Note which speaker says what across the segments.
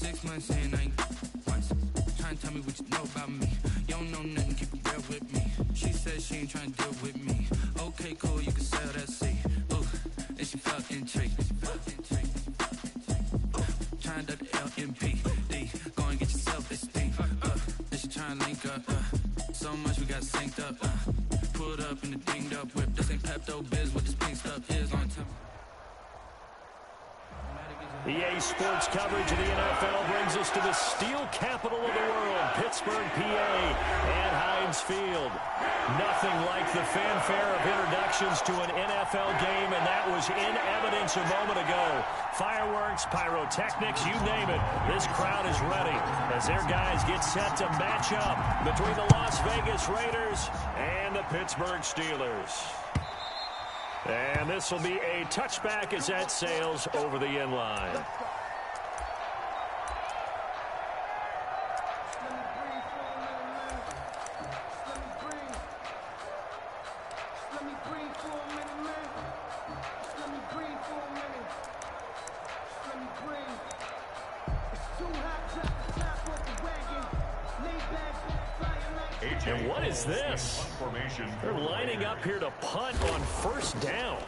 Speaker 1: 6 months saying I ain't once. Trying to tell me what you know about me. You don't know nothing, keep it real with me. She said she ain't trying to deal with me. Okay, cool, you can sell that seat. Ooh, and she felt intrigued. Trying to the LMPD. Go and get your self-esteem. And she trying to link up. So much we got synced up. Pulled up in the dinged up whip. This ain't Pepto-Biz, what this pink stuff is on top.
Speaker 2: EA Sports coverage of the NFL brings us to the steel capital of the world, Pittsburgh, PA, and Heinz Field. Nothing like the fanfare of introductions to an NFL game, and that was in evidence a moment ago. Fireworks, pyrotechnics, you name it. This crowd is ready as their guys get set to match up between the Las Vegas Raiders and the Pittsburgh Steelers. And this will be a touchback as that sails over the end line. And what is this? They're lining up here to punt on first down.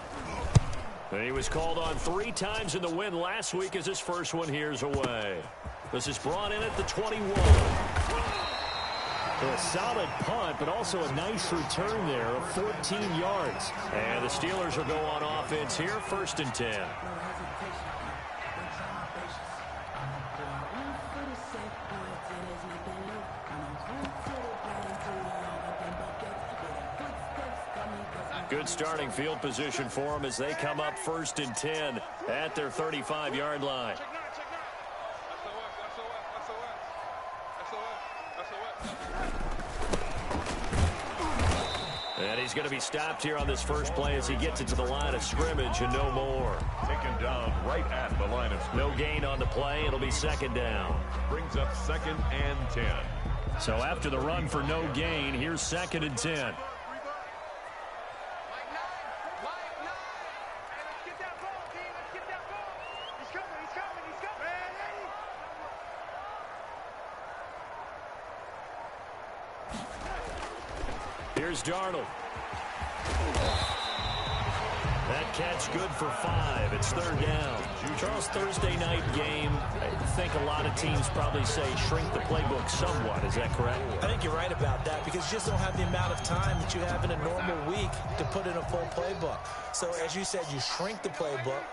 Speaker 2: And he was called on 3 times in the win last week as his first one here's away. This is brought in at the 21. A solid punt, but also a nice return there of 14 yards. And the Steelers will go on offense here, 1st and 10. Good starting field position for them as they come up 1st and 10 at their 35-yard line. And he's going to be stopped here on this first play as he gets it to the line of scrimmage and no more.
Speaker 3: Taken down right at the line of scrimmage.
Speaker 2: No gain on the play. It'll be 2nd down.
Speaker 3: Brings up 2nd and 10.
Speaker 2: So after the run for no gain, here's 2nd and 10. Here's Darnold. That catch good for 5. It's 3rd down. Charles, Thursday night game, I think a lot of teams probably say shrink the playbook somewhat. Is that correct?
Speaker 4: I think you're right about that because you just don't have the amount of time that you have in a normal week to put in a full playbook. So as you said, you shrink the playbook.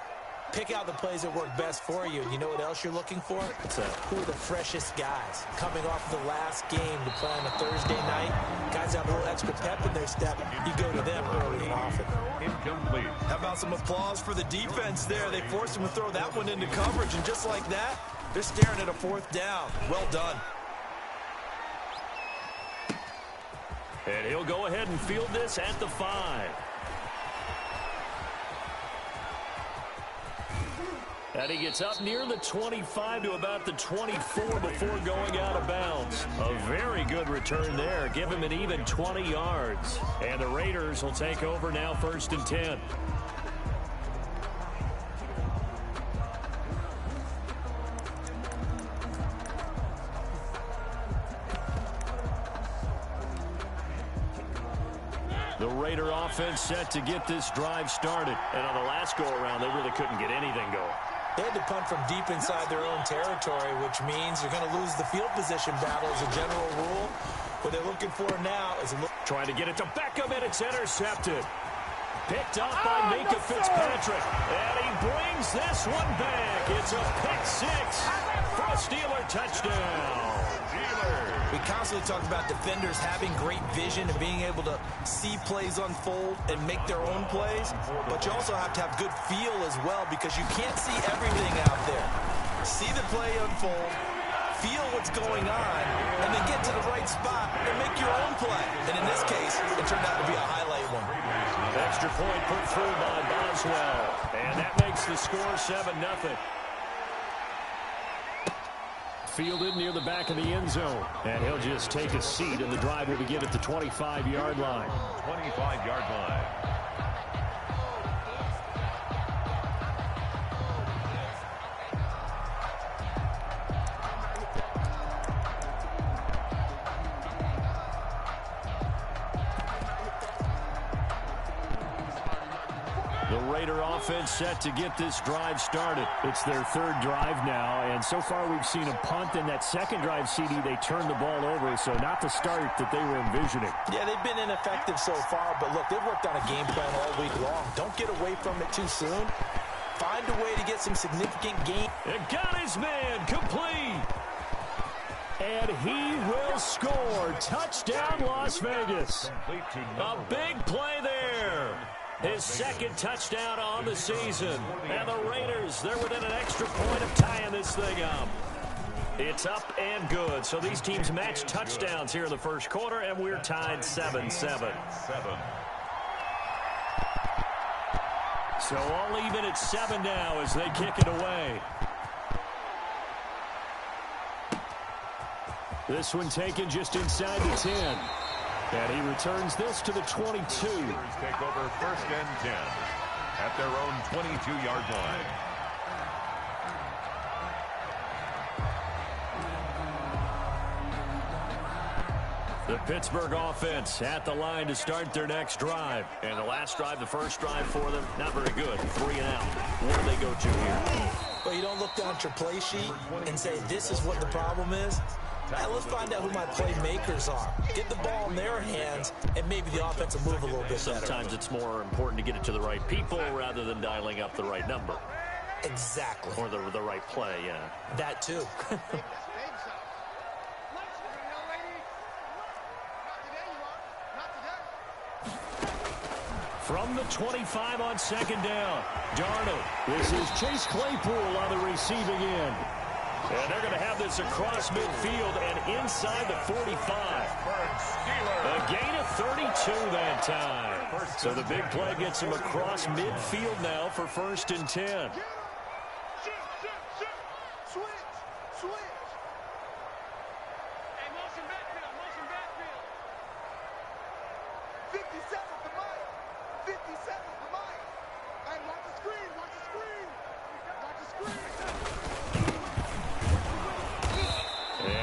Speaker 4: Pick out the plays that work best for you. And you know what else you're looking for? Who are the freshest guys coming off the last game to play on a Thursday night? Guys have a little extra pep in their step. You go to them early and often.
Speaker 3: Incomplete.
Speaker 5: How about some applause for the defense there? They forced him to throw that one into coverage, and just like that, they're staring at a 4th down. Well done.
Speaker 2: And he'll go ahead and field this at the 5. And he gets up near the 25 to about the 24 before going out of bounds. A very good return there. Give him an even 20 yards. And the Raiders will take over now 1st and 10. The Raider offense set to get this drive started. And on the last go-around, they really couldn't get anything going.
Speaker 4: They had to punt from deep inside their own territory, which means you're going to lose the field position battle as a general rule. What they're looking for now is
Speaker 2: trying to get it to Beckham, and it's intercepted. Picked up by Minka Fitzpatrick. And he brings this one back. It's a pick 6 for a Steeler touchdown.
Speaker 4: We constantly talk about defenders having great vision and being able to see plays unfold and make their own plays, but you also have to have good feel as well because you can't see everything out there. See the play unfold, feel what's going on, and then get to the right spot and make your own play. And in this case, it turned out to be a highlight one.
Speaker 2: Extra point put through by Boswell, and that makes the score 7-0. Fielded near the back of the end zone. And he'll just take a seat, and the drive will begin at the 25-yard line.
Speaker 3: 25-yard line.
Speaker 2: Raider offense set to get this drive started. It's their third drive now, and so far we've seen a punt. In that second drive, CD, they turned the ball over, so not the start that they were envisioning.
Speaker 4: Yeah, they've been ineffective so far, but look, they've worked on a game plan all week long. Don't get away from it too soon. Find a way to get some significant gain.
Speaker 2: It got his man complete. And he will score. Touchdown, Las Vegas. A big play there. His second touchdown on the season. And the Raiders, they're within an extra point of tying this thing up. It's up and good. So these teams match touchdowns here in the first quarter, and we're tied 7-7. So all even at 7 now as they kick it away. This one taken just inside the 10. And he returns this to the 22.
Speaker 3: Take over 1st and 10 at their own 22-yard line.
Speaker 2: The Pittsburgh offense at the line to start their next drive. And the last drive, the first drive for them, not very good. 3 and out. Where do they go to here?
Speaker 4: Well, you don't look down at your play sheet and say, this is what the problem is. Now, let's find out who my playmakers are. Get the ball in their hands, and maybe the offense will move a little bit better.
Speaker 2: Sometimes it's more important to get it to the right people rather than dialing up the right number.
Speaker 4: Exactly.
Speaker 2: Or the right play, yeah.
Speaker 4: That, too.
Speaker 2: From the 25 on 2nd down, Darnold. This is Chase Claypool on the receiving end. And they're going to have this across midfield and inside the 45. A gain of 32 that time. So the big play gets him across midfield now for 1st and 10.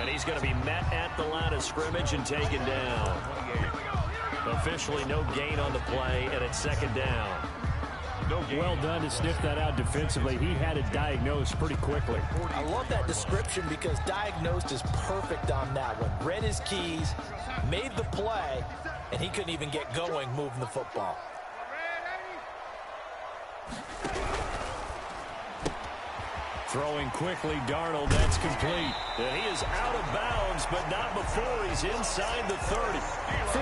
Speaker 2: He's going to be met at the line of scrimmage and taken down. Officially no gain on the play, and it's 2nd down. Well done to sniff that out defensively. He had it diagnosed pretty quickly.
Speaker 4: I love that description because diagnosed is perfect on that one. Read his keys, made the play, and he couldn't even get going moving the football.
Speaker 2: Throwing quickly, Darnold, that's complete. And he is out of bounds, but not before he's inside the 30.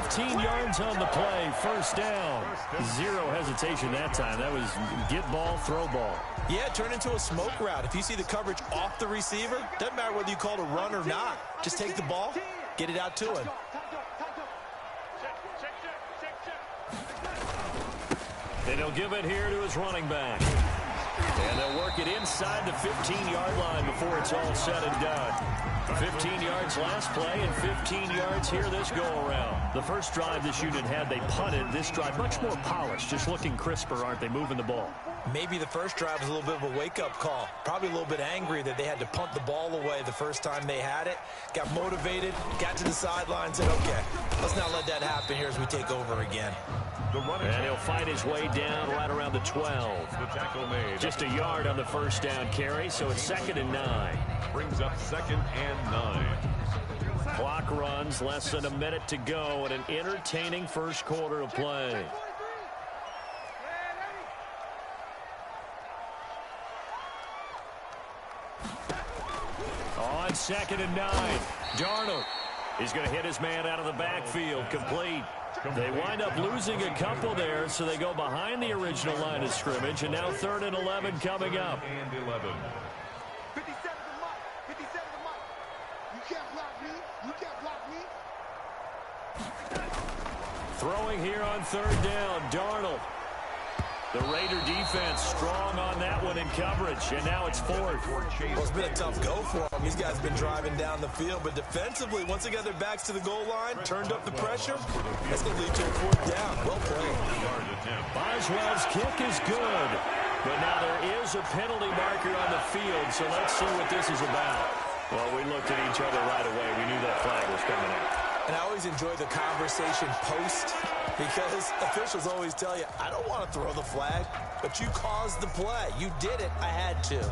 Speaker 2: 15 yards on the play, 1st down. Zero hesitation that time. That was get ball, throw ball.
Speaker 4: Yeah, turn into a smoke route. If you see the coverage off the receiver, doesn't matter whether you call it a run or not. Just take the ball, get it out to him.
Speaker 2: And he'll give it here to his running back. And they'll work it inside the 15-yard line before it's all said and done. 15 yards last play and 15 yards here this go-around. The first drive this unit had, they punted. This drive, much more polished, just looking crisper, aren't they, moving the ball?
Speaker 4: Maybe the first drive was a little bit of a wake-up call. Probably a little bit angry that they had to punt the ball away the first time they had it. Got motivated, got to the sideline, said, okay, let's not let that happen here as we take over again.
Speaker 2: And he'll fight his way down right around the 12.
Speaker 3: The tackle made.
Speaker 2: Just a yard on the first down carry, so it's 2nd and 9.
Speaker 3: Brings up 2nd and 9.
Speaker 2: Clock runs, less than a minute to go, and an entertaining first quarter of play. On 2nd and 9, Darnold. He's going to hit his man out of the backfield, complete. They wind up losing a couple there, so they go behind the original line of scrimmage, and now 3rd and 11 coming up.
Speaker 3: And 11.
Speaker 6: 57 to Mike. 57 to Mike. You can't block me. You can't block me.
Speaker 2: Throwing here on 3rd down, Darnold. The Raider defense strong on that one in coverage, and now it's 4th.
Speaker 4: Well, it's been a tough go for them. These guys have been driving down the field, but defensively, once they got their backs to the goal line, turned up the pressure, that's going to lead to a 4th down. Well played.
Speaker 2: Boswell's kick is good, but now there is a penalty marker on the field, so let's see what this is about. Well, we looked at each other right away. We knew that flag was coming out.
Speaker 4: And I always enjoy the conversation post because officials always tell you, I don't want to throw the flag, but you caused the play. You did it. I had to.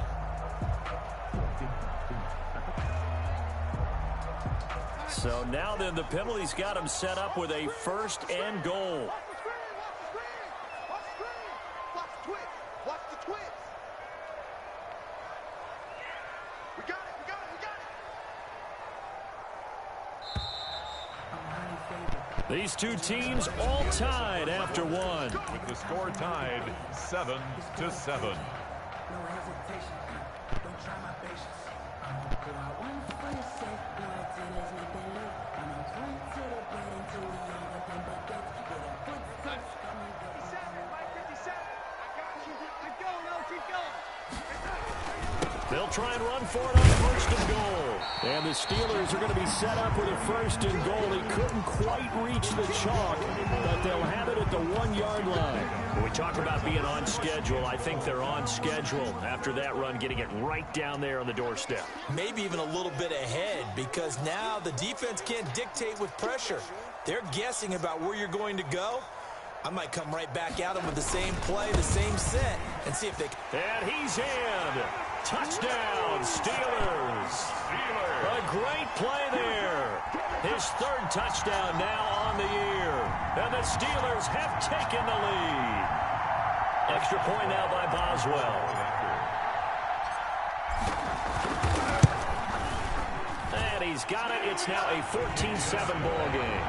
Speaker 2: So now then the penalty's got him set up with a 1st and goal.
Speaker 6: Watch the twist. We got it.
Speaker 2: These two teams all tied after one.
Speaker 3: With the score tied 7-7.
Speaker 7: No hesitation. Don't try my patience. But I want to feel safe. Blood till there's nothing left. I'm a point to the bed until we all nothing but that. With a footsteps coming down.
Speaker 6: 57, Mike 57. I got you. Keep going, no, keep going.
Speaker 2: They'll try and run for it on 1st and goal. And the Steelers are going to be set up with a 1st and goal. He couldn't quite reach the chalk, but they'll have it at the 1-yard line. When we talk about being on schedule, I think they're on schedule after that run, getting it right down there on the doorstep.
Speaker 4: Maybe even a little bit ahead because now the defense can't dictate with pressure. They're guessing about where you're going to go. I might come right back at them with the same play, the same set, and see if they can.
Speaker 2: And he's in. Touchdown, Steelers. A great play there. His 3rd touchdown now on the year. And the Steelers have taken the lead. Extra point now by Boswell. And he's got it. It's now a 14-7 ball game.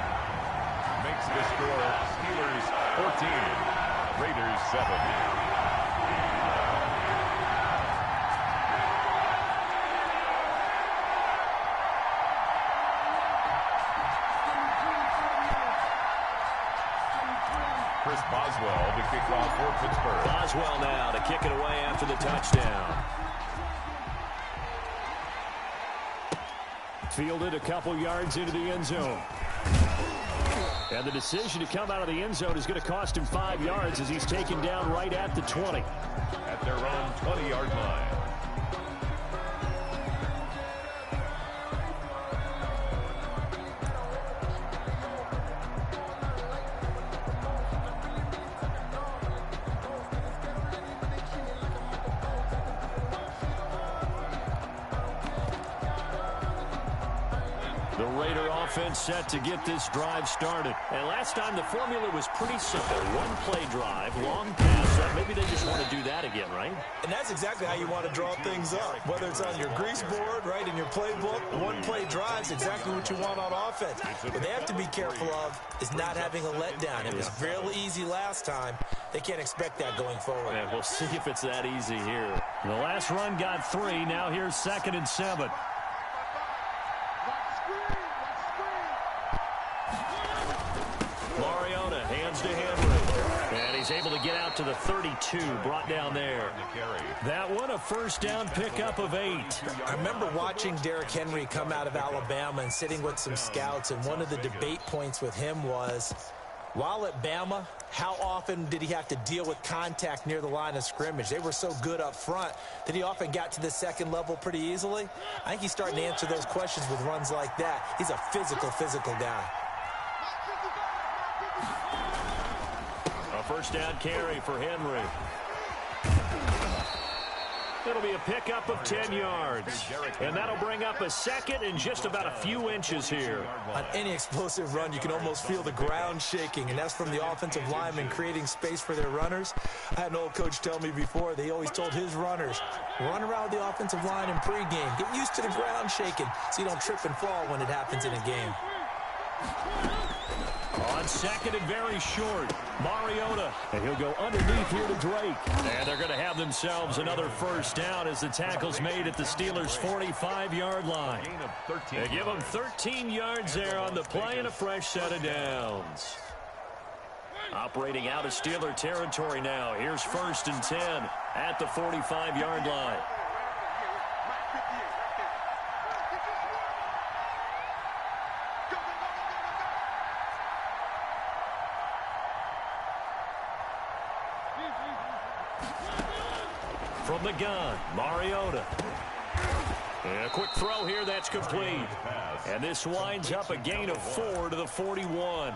Speaker 3: Makes the score Steelers 14, Raiders 7. Chris Boswell to kick off for Pittsburgh.
Speaker 2: Boswell now to kick it away after the touchdown. Fielded a couple yards into the end zone. And the decision to come out of the end zone is going to cost him 5 yards as he's taken down right at the 20.
Speaker 3: At their own 20-yard line.
Speaker 2: The Raider offense set to get this drive started. And last time the formula was pretty simple. 1-play drive, long pass up. Maybe they just want to do that again, right?
Speaker 4: And that's exactly how you want to draw things up. Whether it's on your grease board, right, in your playbook, 1-play drive's exactly what you want on offense. What they have to be careful of is not having a letdown. It was real easy last time. They can't expect that going forward.
Speaker 2: And we'll see if it's that easy here. The last run got 3. Now here's 2nd and 7. Mariota hands to Henry. And he's able to get out to the 32, brought down there. That one a 1st down pickup of 8.
Speaker 4: I remember watching Derrick Henry come out of Alabama and sitting with some scouts, and one of the debate points with him was, while at Bama, how often did he have to deal with contact near the line of scrimmage? They were so good up front that he often got to the 2nd level pretty easily. I think he's starting to answer those questions with runs like that. He's a physical guy.
Speaker 2: A 1st down carry for Henry. It'll be a pickup of 10 yards. And that'll bring up a 2nd and just about a few inches here.
Speaker 4: On any explosive run, you can almost feel the ground shaking, and that's from the offensive linemen creating space for their runners. I had an old coach tell me before, they always told his runners, run around the offensive line in pregame. Get used to the ground shaking so you don't trip and fall when it happens in a game.
Speaker 2: On 2nd and very short, Mariota. And he'll go underneath here to Drake. And they're going to have themselves another 1st down as the tackle's made at the Steelers' 45-yard line. They give them 13 yards there on the play and a fresh set of downs. Operating out of Steeler territory now. Here's 1st and 10 at the 45-yard line. From the gun, Mariota. And a quick throw here, that's complete. And this winds up a gain of 4 to the 41.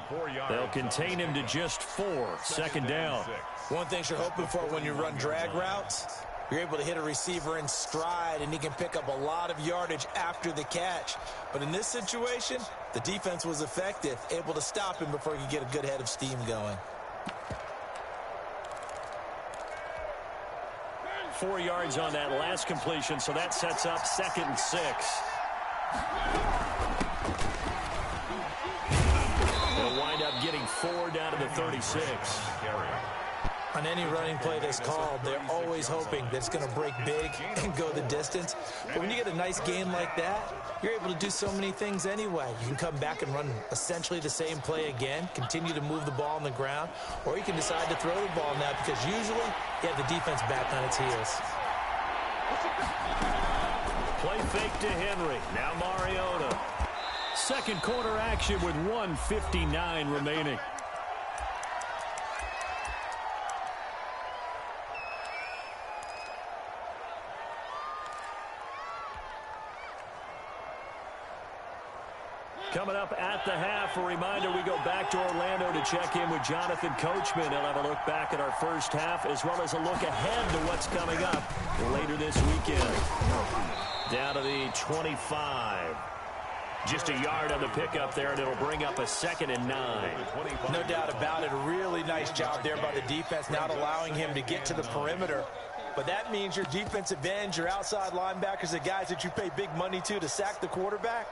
Speaker 2: They'll contain him to just 4. Second down.
Speaker 4: One thing you're hoping for when you run drag routes, you're able to hit a receiver in stride, and he can pick up a lot of yardage after the catch. But in this situation, the defense was effective, able to stop him before he could get a good head of steam going.
Speaker 2: 4 yards on that last completion, so that sets up 2nd and 6. They'll wind up getting 4 down to the 36.
Speaker 4: On any running play that's called, they're always hoping that it's going to break big and go the distance. But when you get a nice game like that, you're able to do so many things anyway. You can come back and run essentially the same play again, continue to move the ball on the ground, or you can decide to throw the ball now because usually you have the defense back on its heels.
Speaker 2: Play fake to Henry. Now Mariota. Second quarter action with 1:59 remaining. Coming up at the half, a reminder, we go back to Orlando to check in with Jonathan Coachman. He'll have a look back at our first half as well as a look ahead to what's coming up later this weekend. Down to the 25. Just a yard on the pickup there, and it'll bring up a 2nd and 9.
Speaker 4: No doubt about it. A really nice job there by the defense, not allowing him to get to the perimeter. But that means your defensive ends, your outside linebackers, the guys that you pay big money to sack the quarterback,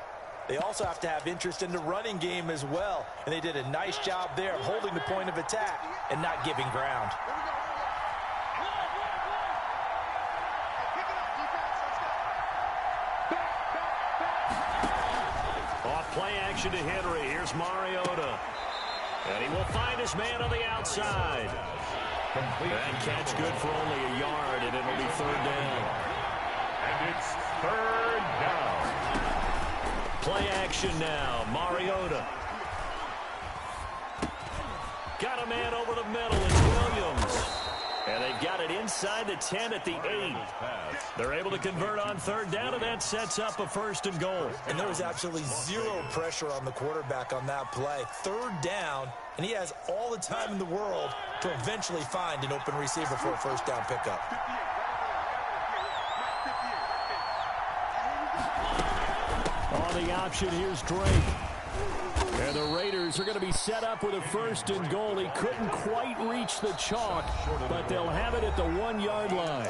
Speaker 4: they also have to have interest in the running game as well. And they did a nice job there of holding the point of attack and not giving ground.
Speaker 2: Off play action to Henry. Here's Mariota. And he will find his man on the outside. And catch good for only a yard, and it'll be 3rd down.
Speaker 3: And it's 3rd down.
Speaker 2: Play action now. Mariota. Got a man over the middle. It's Williams. And they've got it inside the 10 at the 8. They're able to convert on 3rd down, and that sets up a 1st and goal.
Speaker 4: And there was absolutely zero pressure on the quarterback on that play. 3rd down, and he has all the time in the world to eventually find an open receiver for a 1st down pickup.
Speaker 2: On the option, here's Drake. And the Raiders are going to be set up with a 1st and goal. He couldn't quite reach the chalk, but they'll have it at the 1-yard line.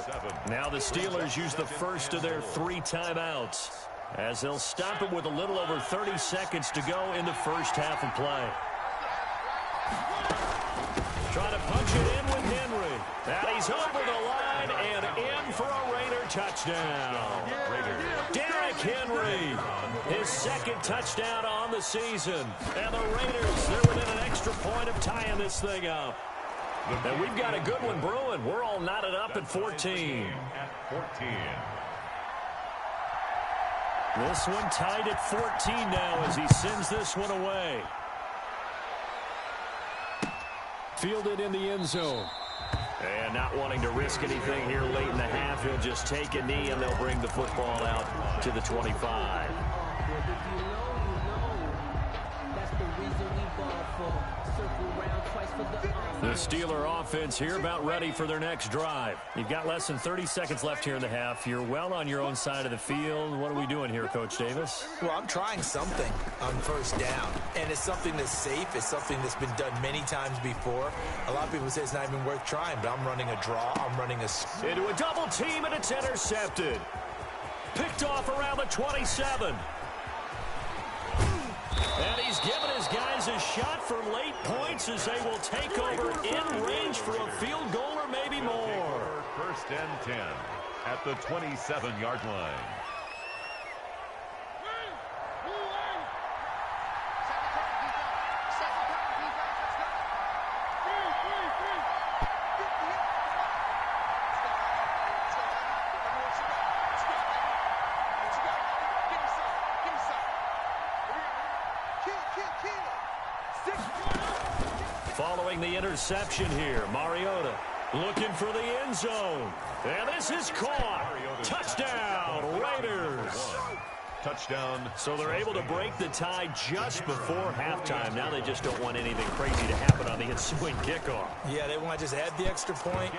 Speaker 2: Now the Steelers use the first of their 3 timeouts as they'll stop it with a little over 30 seconds to go in the first half of play. Trying to punch it in with Henry. And he's over the line and in for a Raider touchdown. Derrick Henry, his 2nd touchdown on the season. And the Raiders, they're within an extra point of tying this thing up. And we've got a good one brewing. We're all knotted up at 14. This one tied at 14 now as he sends this one away. Fielded in the end zone. And not wanting to risk anything here late in the half, he'll just take a knee and they'll bring the football out to the 25. The Steeler offense here about ready for their next drive. You've got less than 30 seconds left here in the half. You're well on your own side of the field. What are we doing here, Coach Davis?
Speaker 4: Well, I'm trying something on 1st down, and it's something that's safe. It's something that's been done many times before. A lot of people say it's not even worth trying, but I'm running a draw. I'm running a...
Speaker 2: Into a double team, and it's intercepted. Picked off around the 27. And he's given his guys a shot for late points as they will take over in range for a field goal or maybe more.
Speaker 3: 1st and 10 at the 27-yard line.
Speaker 2: Following the interception here, Mariota looking for the end zone. And this is caught. Touchdown, Raiders.
Speaker 3: Touchdown.
Speaker 2: So they're able to break the tie just before halftime. Now they just don't want anything crazy to happen on the ensuing kickoff.
Speaker 4: Yeah, they want to just add the extra point,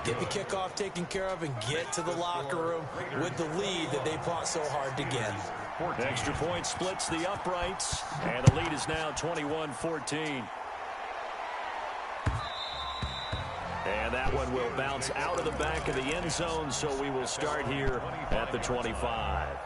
Speaker 4: get the kickoff taken care of, and get to the locker room with the lead that they fought so hard to get.
Speaker 2: Extra point splits the uprights, and the lead is now 21-14. And that one will bounce out of the back of the end zone, so we will start here at the 25.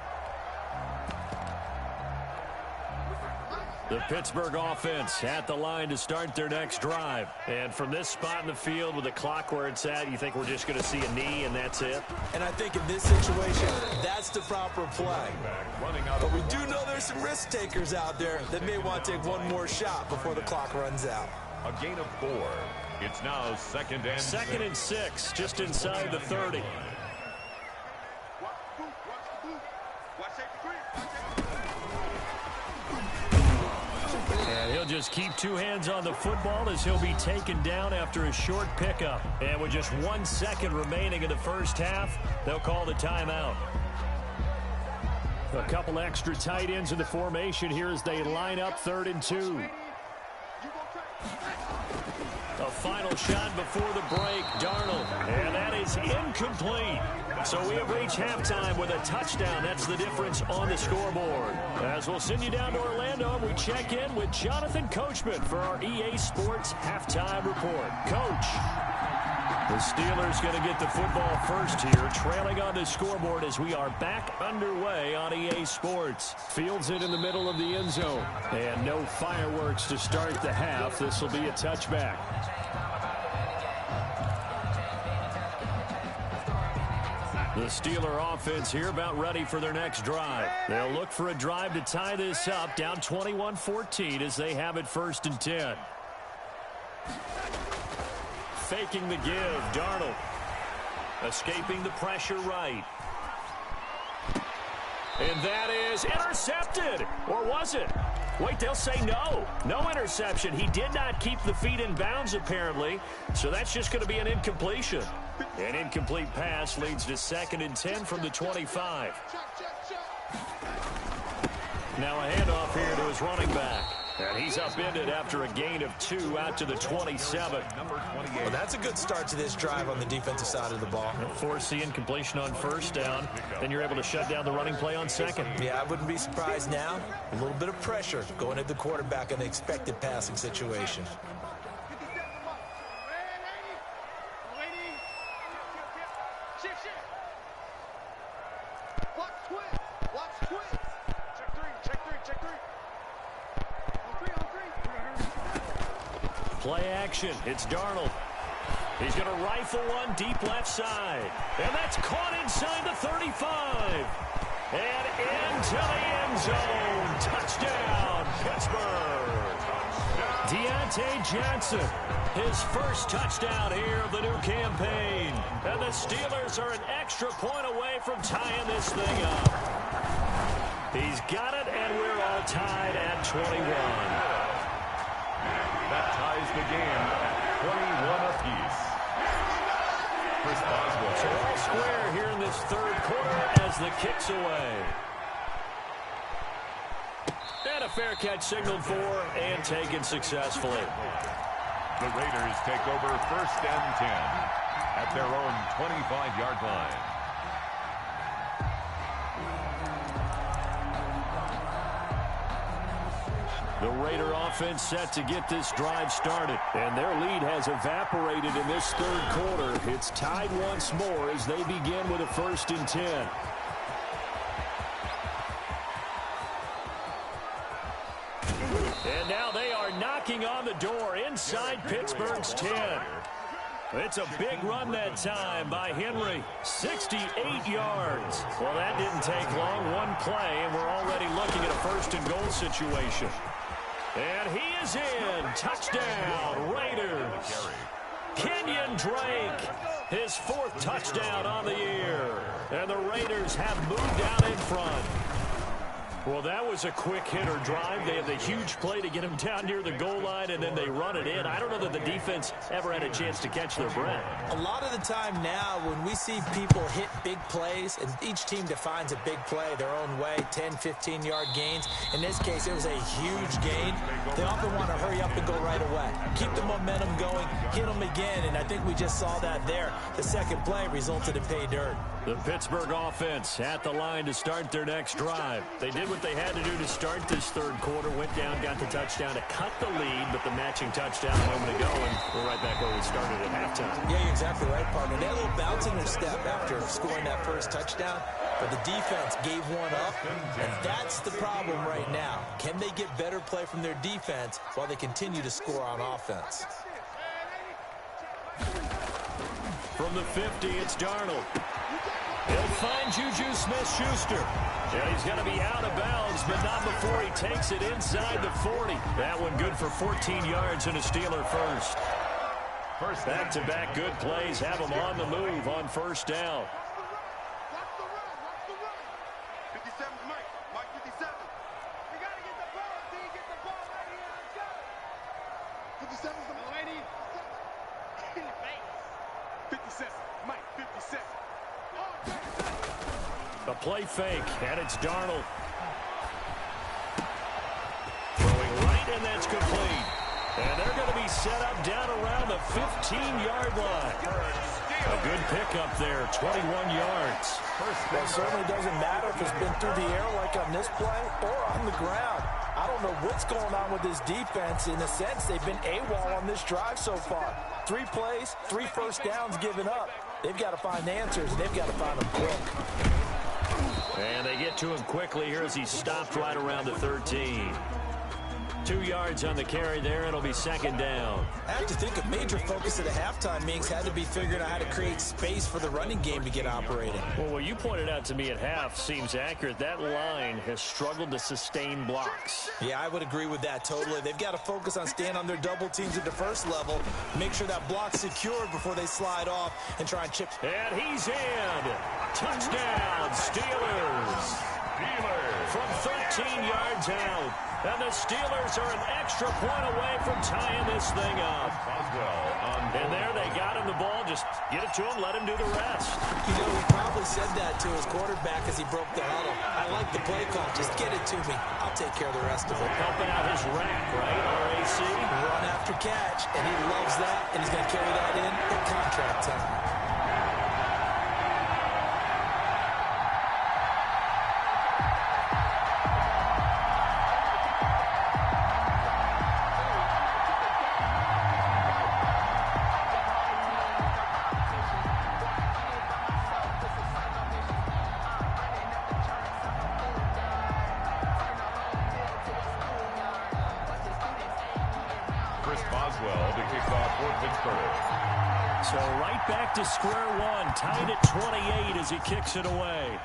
Speaker 2: The Pittsburgh offense at the line to start their next drive. And from this spot in the field with the clock where it's at, you think we're just going to see a knee and that's it?
Speaker 4: And I think in this situation, that's the proper play. But we do know there's some risk takers out there that may want to take one more shot before the clock runs out.
Speaker 3: A gain of 4. It's now second and
Speaker 2: 6, just inside the 30. And he'll just keep two hands on the football as he'll be taken down after a short pickup. And with just 1 second remaining in the first half, they'll call the timeout. A couple extra tight ends in the formation here as they line up 3rd and 2. A final shot before the break, Darnold, and that is incomplete. So we have reached halftime with a touchdown. That's the difference on the scoreboard. As we'll send you down to Orlando, we check in with Jonathan Coachman for our EA Sports Halftime Report. Coach. The Steelers going to get the football first here, trailing on the scoreboard as we are back underway on EA Sports. Fields it in the middle of the end zone. And no fireworks to start the half. This will be a touchback. The Steeler offense here about ready for their next drive. They'll look for a drive to tie this up, down 21-14 as they have it 1st and 10. Faking the give, Darnold. Escaping the pressure right. And that is intercepted. Or was it? Wait, they'll say no. No interception. He did not keep the feet in bounds, apparently. So that's just going to be an incompletion. An incomplete pass leads to 2nd and 10 from the 25. Now a handoff here to his running back. And he's upended after a gain of 2 out to the 27.
Speaker 4: Well, that's a good start to this drive on the defensive side of the ball.
Speaker 2: Force the incompletion on 1st down. Then you're able to shut down the running play on 2nd.
Speaker 4: Yeah, I wouldn't be surprised now. A little bit of pressure going at the quarterback in an expected passing situation.
Speaker 2: Play action. It's Darnold. He's going to rifle one deep left side. And that's caught inside the 35. And into the end zone. Touchdown, Pittsburgh. Deontay Johnson, his first touchdown here of the new campaign. And the Steelers are an extra point away from tying this thing up. He's got it, and we're all tied at 21.
Speaker 3: That ties the game at 21 apiece. Chris Boswell.
Speaker 2: So all square here in this 3rd quarter as the kick's away. And a fair catch signaled for and taken successfully.
Speaker 3: The Raiders take over 1st and 10 at their own 25-yard line.
Speaker 2: The Raider offense set to get this drive started. And their lead has evaporated in this 3rd quarter. It's tied once more as they begin with a 1st and 10. And now they are knocking on the door inside Pittsburgh's 10. It's a big run that time by Henry. 68 yards. Well, that didn't take long. One play, and we're already looking at a 1st and goal situation. And he is in. Touchdown, Raiders. Kenyon Drake, his 4th touchdown on the year. And the Raiders have moved out in front. Well, that was a quick hitter drive. They had the huge play to get him down near the goal line, and then they run it in. I don't know that the defense ever had a chance to catch their breath.
Speaker 4: A lot of the time now when we see people hit big plays, and each team defines a big play their own way, 10, 15-yard gains. In this case, it was a huge gain. They often want to hurry up and go right away. Keep the momentum going, hit them again, and I think we just saw that there. The second play resulted in pay dirt.
Speaker 2: The Pittsburgh offense at the line to start their next drive. They did what they had to do to start this third quarter, went down, got the touchdown to cut the lead, but the matching touchdown a moment ago, and we're right back where we started at halftime.
Speaker 4: Yeah, you're exactly right, partner. They had a little bounce in their step after scoring that first touchdown, but the defense gave one up, and that's the problem right now. Can they get better play from their defense while they continue to score on offense?
Speaker 2: From the 50, it's Darnold. He'll find Juju Smith-Schuster. Yeah, he's going to be out of bounds, but not before he takes it inside the 40. That one good for 14 yards and a Steeler first. Back-to-back good plays have him on the move on first down.
Speaker 6: Watch the run. 57's Mike. Mike 57. We got to get the ball. D, get the ball right here. Let's go. 57's the lady. In the face. 57. Mike 57.
Speaker 2: A play fake, and it's Darnold. Throwing right, and that's complete. And they're going to be set up down around the 15-yard line. A good pickup there, 21 yards.
Speaker 4: Well, it certainly doesn't matter if it's been through the air like on this play or on the ground. I don't know what's going on with this defense. In a sense, they've been AWOL on this drive so far. 3 plays, 3 first downs given up. They've got to find answers, and they've got to find them quick.
Speaker 2: And they get to him quickly here as he stopped right around the 13. 2 yards on the carry there. It'll be second down.
Speaker 4: I have to think a major focus of the halftime meetings had to be figuring out how to create space for the running game to get operating.
Speaker 2: Well, what you pointed out to me at half seems accurate. That line has struggled to sustain blocks.
Speaker 4: Yeah, I would agree with that totally. They've got to focus on staying on their double teams at the first level, make sure that block's secured before they slide off and try and chip.
Speaker 2: And he's in. Touchdown, Steelers. From 13 yards out. And the Steelers are an extra point away from tying this thing up. And there they got him the ball. Just get it to him, let him do the rest.
Speaker 4: You know, he probably said that to his quarterback as he broke the huddle. I like the play call. Just get it to me. I'll take care of the rest of it.
Speaker 2: Helping out his rack, right? RAC.
Speaker 4: Run after catch, and he loves that, and he's going to carry that in at contract time.
Speaker 2: So right back to square one, tied at 28 as he kicks it away.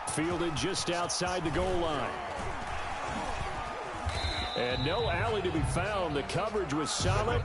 Speaker 2: Fielded just outside the goal line. And no alley to be found. The coverage was solid.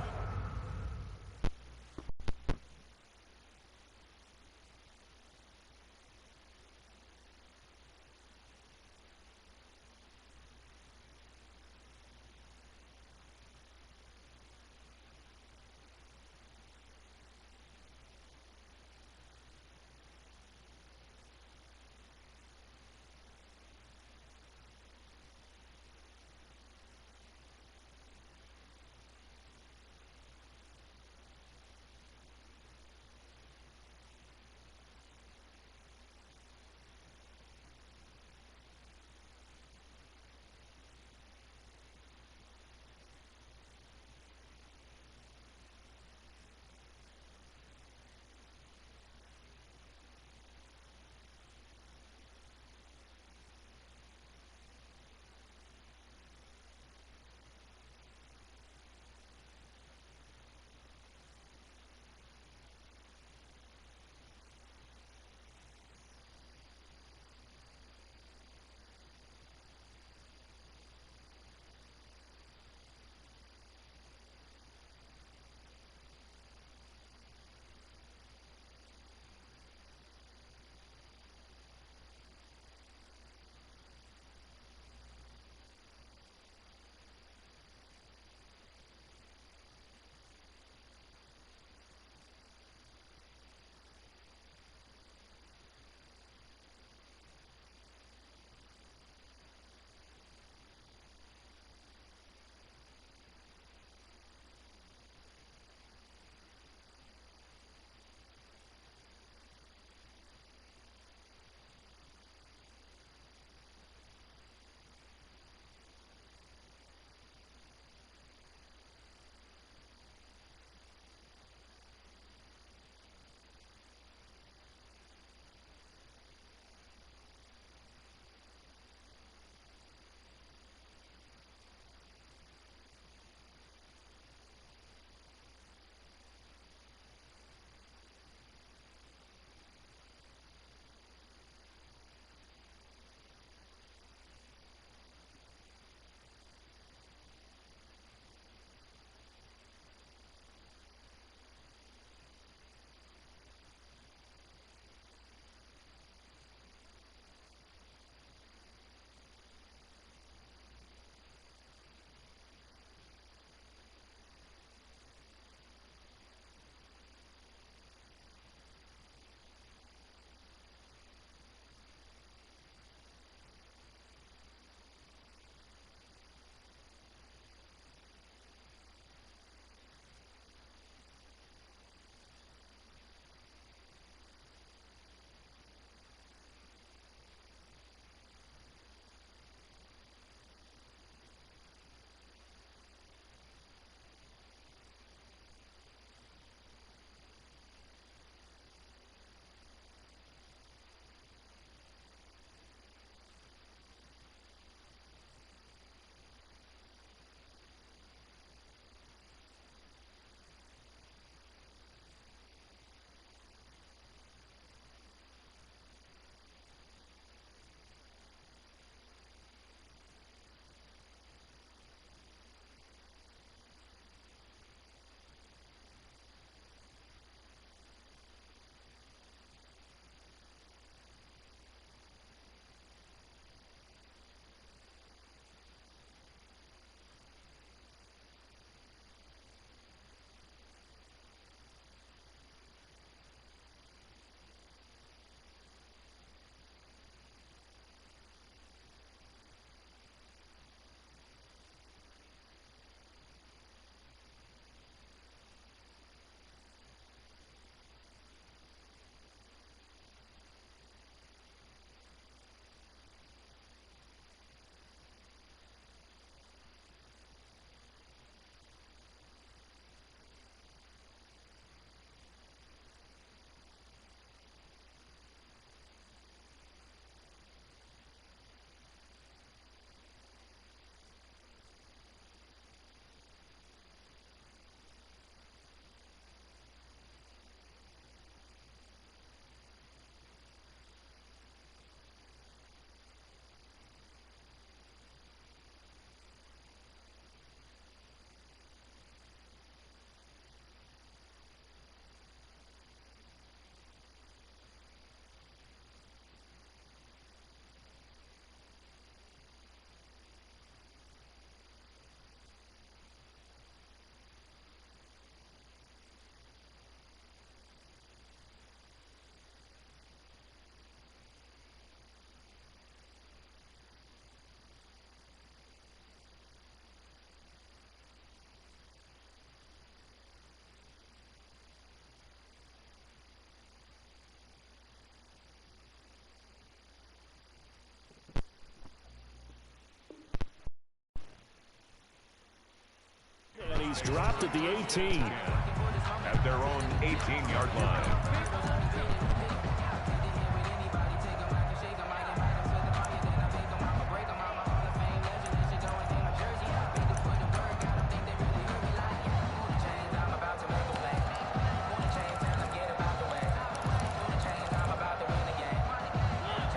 Speaker 2: It's dropped at the 18.
Speaker 3: At their own 18-yard line.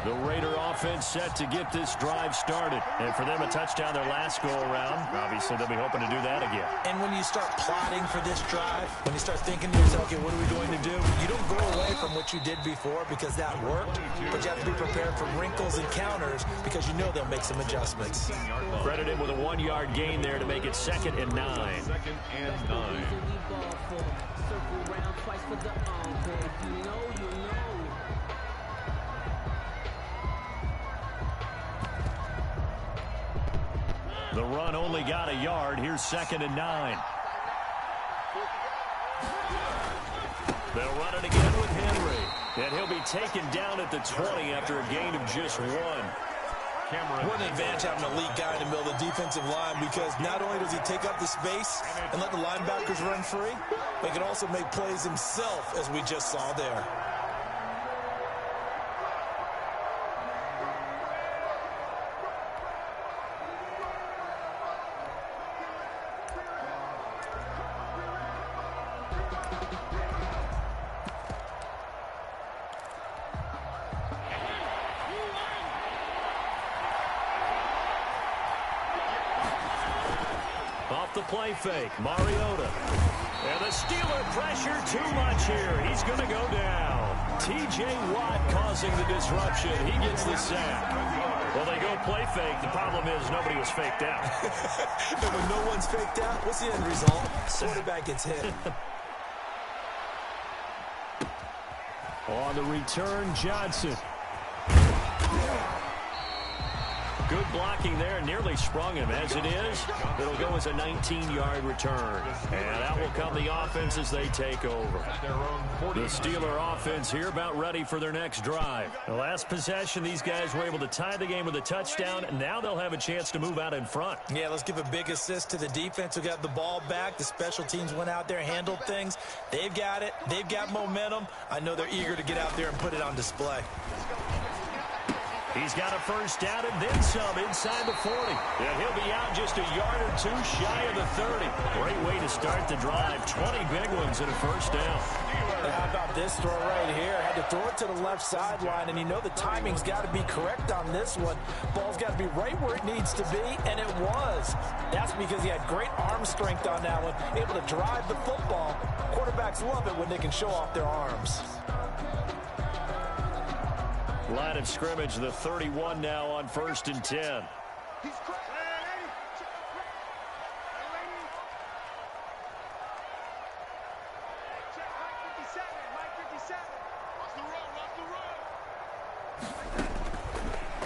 Speaker 2: The Raider offense set to get this drive started. And for them, a touchdown their last go-around. Obviously, they'll be hoping to do that again.
Speaker 4: And when you start plotting for this drive, when you start thinking to yourself, okay, what are we going to do? You don't go away from what you did before because that worked, but you have to be prepared for wrinkles and counters because you know they'll make some adjustments.
Speaker 2: Credited with a 1-yard gain there to make it 2nd and 9.
Speaker 3: 2nd and 9.
Speaker 2: The run only got a yard. Here's 2nd and 9. They'll run it again with Henry. And he'll be taken down at the 20 after a gain of just 1.
Speaker 4: What an advantage having an elite guy in the middle of the defensive line, because not only does he take up the space and let the linebackers run free, but he can also make plays himself, as we just saw there.
Speaker 2: Off the play fake, Mariota. And the Steeler pressure too much here. He's going to go down. T.J. Watt causing the disruption. He gets the sack. Well, they go play fake. The problem is nobody was faked out.
Speaker 4: And when no one's faked out, what's the end result? Quarterback gets hit.
Speaker 2: On the return, Johnson. Good blocking there, nearly sprung him. As it is, it'll go as a 19-yard return. And out will come the offense as they take over. The Steeler offense here about ready for their next drive. The last possession, these guys were able to tie the game with a touchdown, and now they'll have a chance to move out in front.
Speaker 4: Yeah, let's give a big assist to the defense who got the ball back. The special teams went out there, handled things. They've got it. They've got momentum. I know they're eager to get out there and put it on display.
Speaker 2: He's got a first down and then some inside the 40. And he'll be out just a yard or two shy of the 30. Great way to start the drive. 20 big ones and a first down.
Speaker 4: How about this throw right here? Had to throw it to the left sideline, and you know the timing's got to be correct on this one. Ball's got to be right where it needs to be, and it was. That's because he had great arm strength on that one, able to drive the football. Quarterbacks love it when they can show off their arms.
Speaker 2: Line of scrimmage, the 31 now on 1st and 10.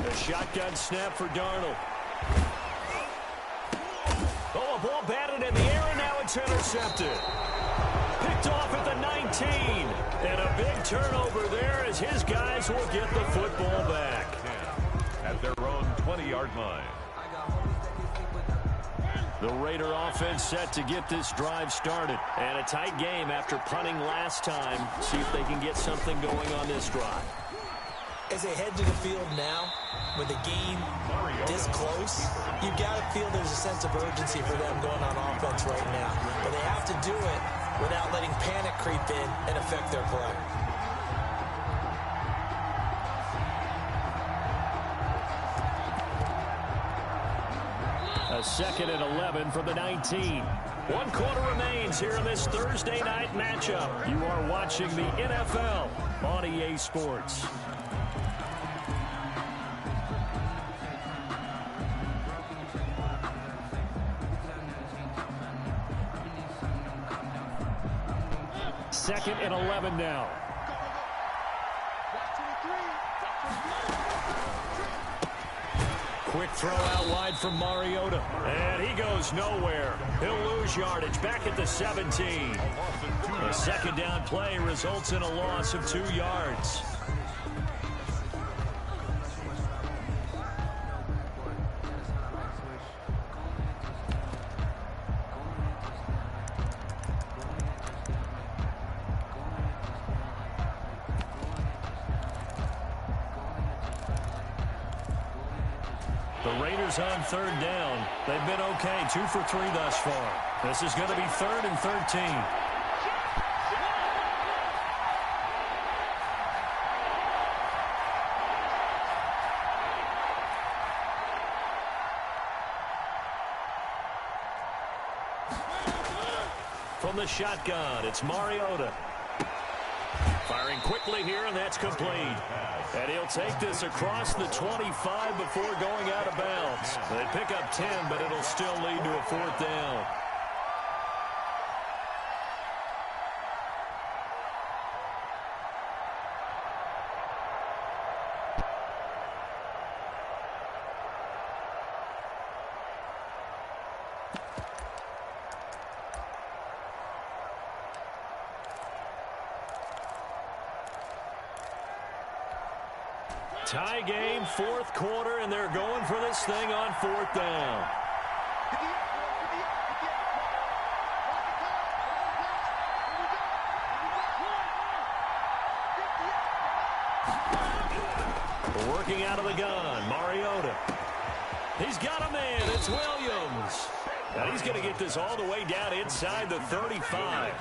Speaker 2: The shotgun snap for Darnold. Oh, a ball batted in the air, and now it's intercepted. Picked off at the 19. And a big turnover there as his guys will get the football back.
Speaker 3: At their own 20-yard line.
Speaker 2: The Raider offense set to get this drive started. And a tight game after punting last time. See if they can get something going on this drive.
Speaker 4: As they head to the field now, with the game this close, you've got to feel there's a sense of urgency for them going on offense right now. But they have to do it without letting panic creep in and affect their play.
Speaker 2: A 2nd and 11 from the 19. 1 quarter remains here in this Thursday night matchup. You are watching the NFL on EA Sports. Second and 11 now. Quick throw out wide from Mariota. And he goes nowhere. He'll lose yardage back at the 17. A second down play results in a loss of 2 yards. The Raiders on third down. They've been okay, 2 for 3 thus far. This is going to be 3rd and 13. From the shotgun, it's Mariota. Firing quickly here, and that's complete. And he'll take this across the 25 before going out of bounds. They pick up 10, but it'll still lead to a 4th down. Tie game, 4th quarter, and they're going for this thing on 4th down. Working out of the gun, Mariota. He's got a man, it's Williams. Now he's going to get this all the way down inside the 35.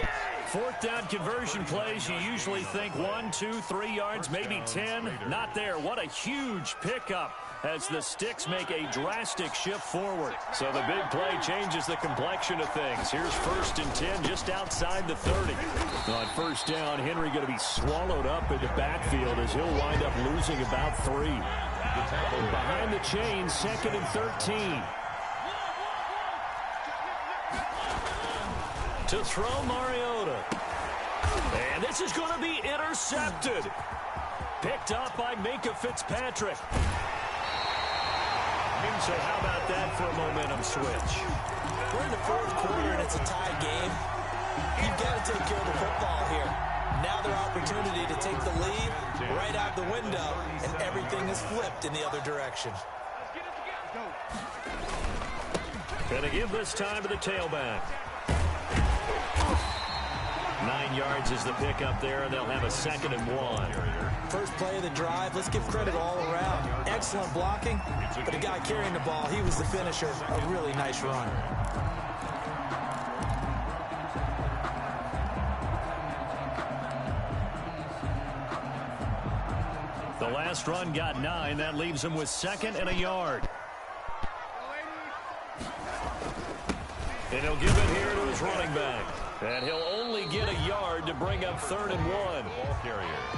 Speaker 2: 4th down conversion plays, you usually think 1, 2, 3 yards, maybe 10. Not there. What a huge pickup as the Sticks make a drastic shift forward. So the big play changes the complexion of things. Here's 1st and 10 just outside the 30. On 1st down, Henry going to be swallowed up in the backfield as he'll wind up losing about 3. Behind the chains, 2nd and 13. To throw Mariota. And this is going to be intercepted. Picked up by Minka Fitzpatrick. So how about that for a momentum switch?
Speaker 4: We're in the 4th quarter and it's a tie game. You've got to take care of the football here. Now their opportunity to take the lead right out the window, and everything is flipped in the other direction.
Speaker 2: Going to give this time to the tailback. 9 yards is the pickup there, and they'll have a 2nd and 1.
Speaker 4: First play of the drive, let's give credit all around. Excellent blocking, but the guy carrying the ball, he was the finisher. A really nice run.
Speaker 2: The last run got 9. That leaves him with 2nd and a yard. And he'll give it here to his running back. And he'll only get a yard to bring up 3rd and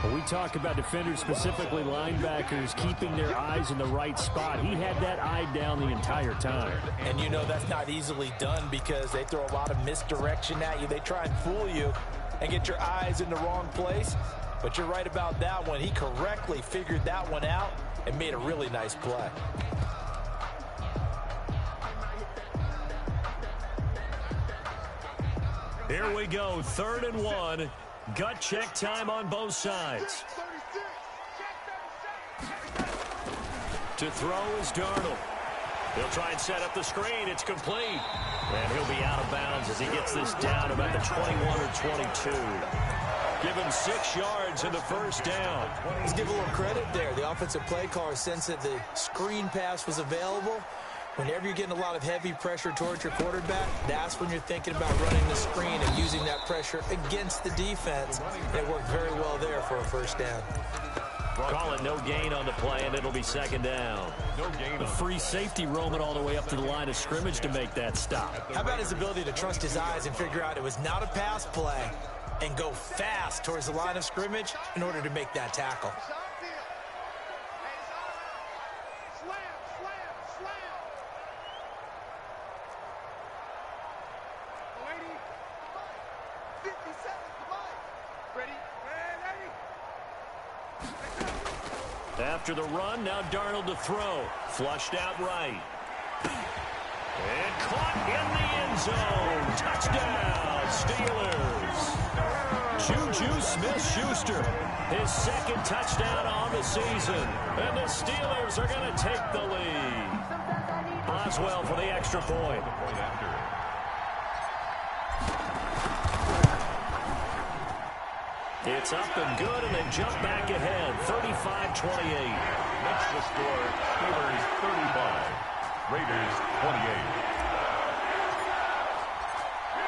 Speaker 2: 1.
Speaker 8: We talk about defenders, specifically linebackers, keeping their eyes in the right spot. He had that eye down the entire time.
Speaker 4: And you know that's not easily done because they throw a lot of misdirection at you. They try and fool you and get your eyes in the wrong place. But you're right about that one. He correctly figured that one out and made a really nice play.
Speaker 2: Here we go, 3rd and 1. Gut check time on both sides. To throw is Darnold. He'll try and set up the screen. It's complete. And he'll be out of bounds as he gets this down about the 21 or 22. Give him 6 yards in the 1st down.
Speaker 4: Let's give a little credit there. The offensive play caller sensed that the screen pass was available. Whenever you're getting a lot of heavy pressure towards your quarterback, that's when you're thinking about running the screen and using that pressure against the defense. It worked very well there for a 1st down.
Speaker 2: Call it no gain on the play, and it'll be 2nd down.
Speaker 8: The free safety roaming all the way up to the line of scrimmage to make that stop.
Speaker 4: How about his ability to trust his eyes and figure out it was not a pass play and go fast towards the line of scrimmage in order to make that tackle?
Speaker 2: After the run, now Darnold to throw. Flushed out right. And caught in the end zone. Touchdown, Steelers. Juju Smith-Schuster, his 2nd touchdown on the season. And the Steelers are going to take the lead. Boswell for the extra point. It's up and good, and they jump back ahead, 35-28.
Speaker 3: the score, Steelers 35, Raiders 28.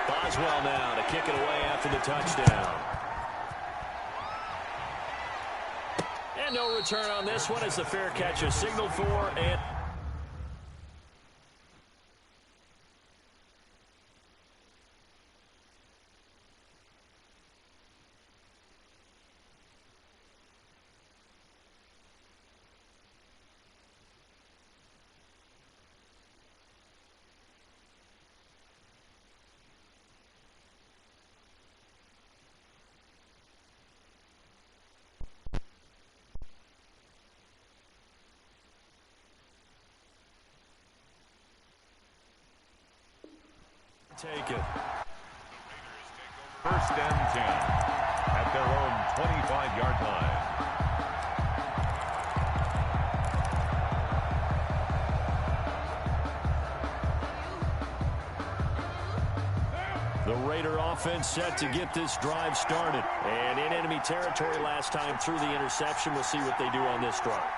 Speaker 2: Boswell now to kick it away after the touchdown. And no return on this one as the fair catch is signaled for. And take it.
Speaker 3: First and 10 at their own 25-yard line.
Speaker 2: The Raider offense set to get this drive started. And in enemy territory last time through the interception. We'll see what they do on this drive.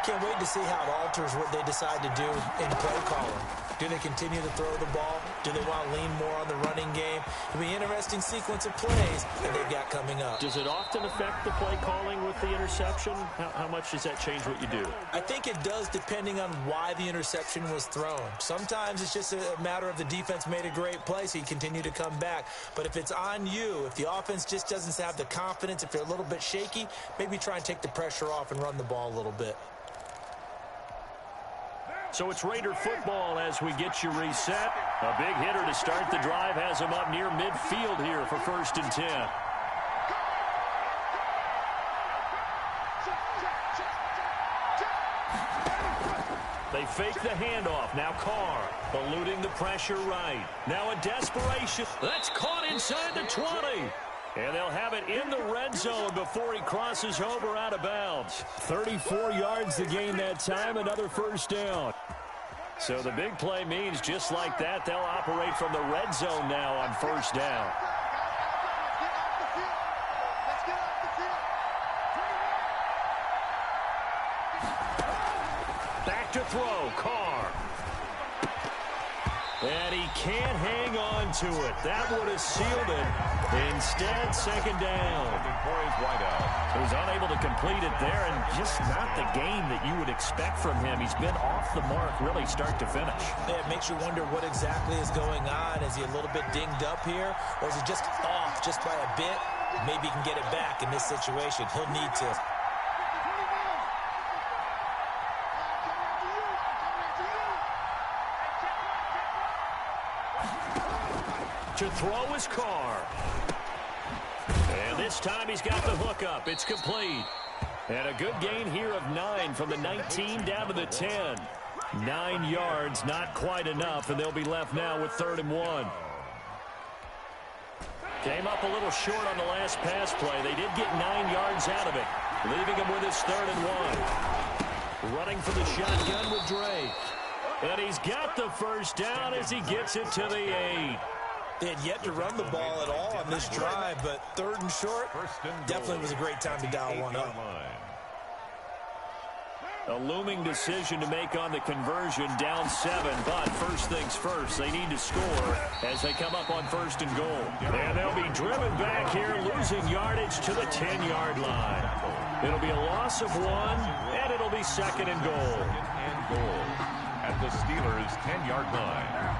Speaker 4: Can't wait to see how it alters what they decide to do in play calling. Do they continue to throw the ball? Do they want to lean more on the running game? It'll be an interesting sequence of plays that they've got coming up.
Speaker 2: Does it often affect the play calling with the interception? How much does that change what you do?
Speaker 4: I think it does depending on why the interception was thrown. Sometimes it's just a matter of the defense made a great play, so you continue to come back. But if it's on you, if the offense just doesn't have the confidence, if they're a little bit shaky, maybe try and take the pressure off and run the ball a little bit.
Speaker 2: So it's Raider football as we get you reset. A big hitter to start the drive has him up near midfield here for 1st and 10. They fake the handoff. Now Carr eluding the pressure right. Now a desperation. That's caught inside the 20. And they'll have it in the red zone before he crosses over out of bounds. 34 yards to gain that time, another first down. So the big play means just like that, they'll operate from the red zone now on first down. Back to throw, Carr. And he can't hang on to it. That would have sealed it. Instead, second down. He was unable to complete it there, and just not the game that you would expect from him. He's been off the mark really start to finish.
Speaker 4: Yeah, it makes you wonder what exactly is going on. Is he a little bit dinged up here, or is he just off just by a bit? Maybe he can get it back in this situation. He'll need to.
Speaker 2: To throw his Carr. And this time he's got the hook up. It's complete. And a good gain here of 9 from the 19 down to the 10. 9 yards, not quite enough, and they'll be left now with 3rd and 1. Came up a little short on the last pass play. They did get 9 yards out of it, leaving him with his 3rd and 1. Running for the shotgun with Drake. And he's got the first down as he gets it to the 8.
Speaker 4: They had yet to run the ball at all on this drive, but 3rd and short, definitely was a great time to dial one up.
Speaker 2: A looming decision to make on the conversion, down 7, but first things first, they need to score as they come up on 1st and goal. And they'll be driven back here, losing yardage to the 10-yard line. It'll be a loss of 1, and it'll be 2nd and goal.
Speaker 3: At the Steelers' 10-yard line.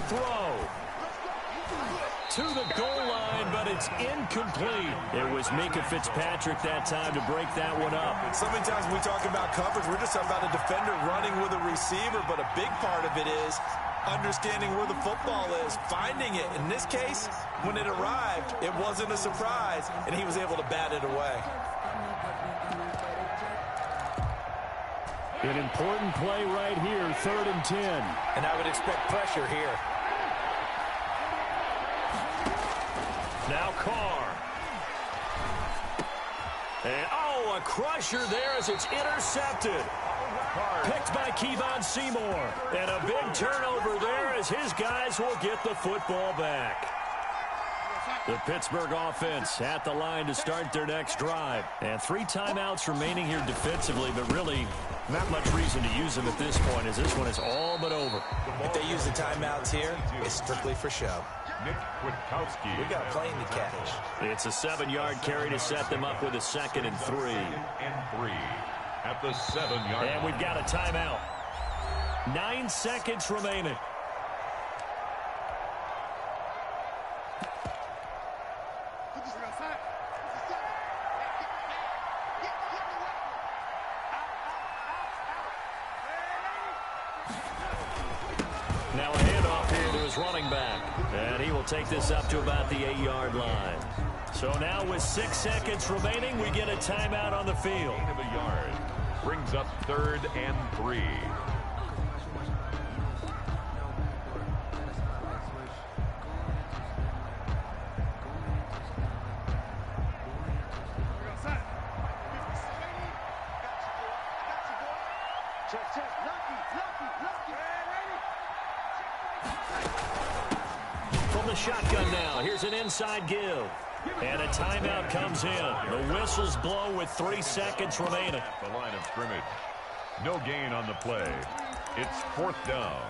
Speaker 2: Throw to the goal line, but it's incomplete. It was Minka Fitzpatrick that time to break that one up.
Speaker 4: So many times when we talk about coverage, we're just talking about a defender running with a receiver, but a big part of it is understanding where the football is, finding it. In this case, when it arrived, it wasn't a surprise, and he was able to bat it away.
Speaker 8: An important play right here, 3rd and 10.
Speaker 4: And I would expect pressure here.
Speaker 2: Now Carr. And, a crusher there as it's intercepted. Picked by Kevon Seymour. And a big turnover there as his guys will get the football back. The Pittsburgh offense at the line to start their next drive. And 3 timeouts remaining here defensively, but really not much reason to use them at this point as this one is all but over.
Speaker 4: If they use the timeouts here, it's strictly for show.
Speaker 3: Kwiatkowski.
Speaker 4: We got a plane to catch.
Speaker 2: It's a 7-yard carry to set them up with a 2nd and 3.
Speaker 3: At the 7-yard.
Speaker 2: And we've got a timeout. 9 seconds remaining. Now a handoff here to his running back. And he will take this up to about the 8-yard line. So now with 6 seconds remaining, we get a timeout on the field.
Speaker 3: Gain of a yard. Brings up 3rd and 3.
Speaker 2: From the shotgun now, here's an inside give. And a timeout comes in. The whistles blow with 3 seconds remaining.
Speaker 3: The line of scrimmage. No gain on the play. It's 4th down.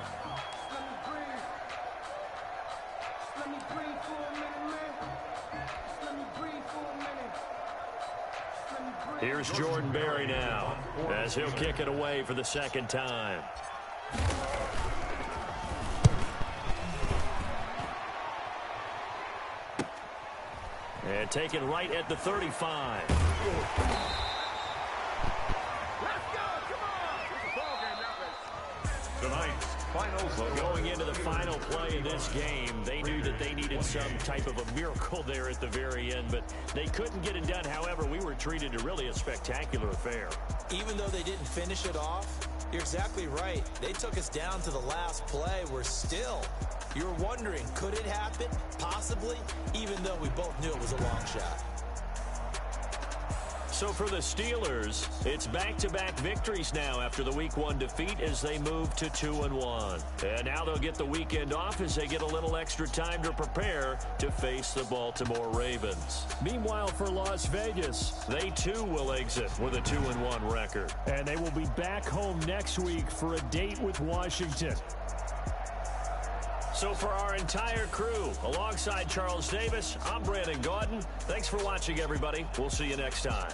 Speaker 2: Here's Jordan Berry now as he'll kick it away for the 2nd time. And taken right at the 35.
Speaker 3: Tonight's finals.
Speaker 2: Going into the final play of this game, they knew that they needed some type of a miracle there at the very end, but they couldn't get it done. However, we were treated to really a spectacular affair.
Speaker 4: Even though they didn't finish it off, you're exactly right. They took us down to the last play. We're still, you're wondering, could it happen? Possibly, even though we both knew it was a long shot.
Speaker 2: So for the Steelers, it's back-to-back victories now after the Week 1 defeat as they move to 2-1. And now they'll get the weekend off as they get a little extra time to prepare to face the Baltimore Ravens.
Speaker 8: Meanwhile, for Las Vegas,
Speaker 2: they too will exit with a 2-1 record.
Speaker 8: and they will be back home next week for a date with Washington.
Speaker 2: So for our entire crew, alongside Charles Davis, I'm Brandon Gaudin. Thanks for watching, everybody. We'll see you next time.